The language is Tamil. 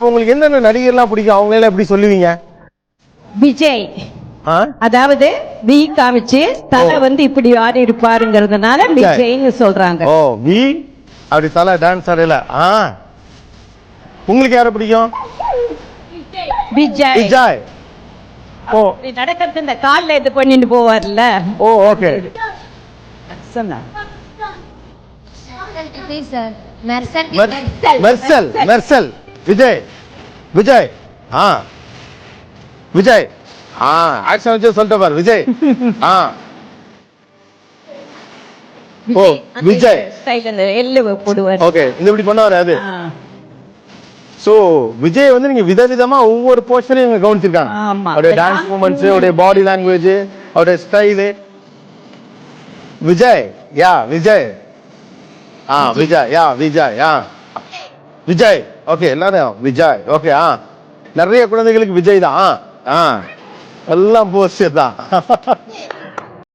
உங்களுக்கு எந்தெந்த நடிகர்லாம் பிடிக்கும் அவங்களெல்லாம் எப்படி சொல்லுவீங்க? விஜய். அதாவது வி காமிச்சு தலை வந்து இப்படி ஆடி இருப்பாருங்கிறதுனால விஜய்னு சொல்றாங்க. ஓ வி அப்படி தலை டான்ஸ் ஆடல. உங்களுக்கு யாரை பிடிக்கும்? விஜய். விஜய். ஓ நடக்கிறது இந்த கால்ல இது பண்ணிட்டு போவார்ல. ஓ ஓகே. சொன்னா மெர்சல் மெர்சல் விஜய் விஜய் விஜய் ஆக்ஷன் வச்சு சொல்லிட்டு பாரு விஜய். ஓ விஜய் எள்ளு போடுவார். ஓகே இந்த இப்படி பண்ணுவாரு அது. சோ விஜய் வந்து நீங்க விதவிதமா ஒவ்வொரு போர்ஷனையும் நீங்க கவனிச்சிருக்காங்க. அவருடைய டான்ஸ் மூமெண்ட்ஸ், அவருடைய பாடி லாங்குவேஜ், அவருடைய ஸ்டைலு. விஜய் யா விஜய் விஜய் யா விஜய் விஜய் ஓகே எல்லாரும் விஜய் ஓகே. நிறைய குழந்தைகளுக்கு விஜய் தான். எல்லாம் போஸ்டர் தான்.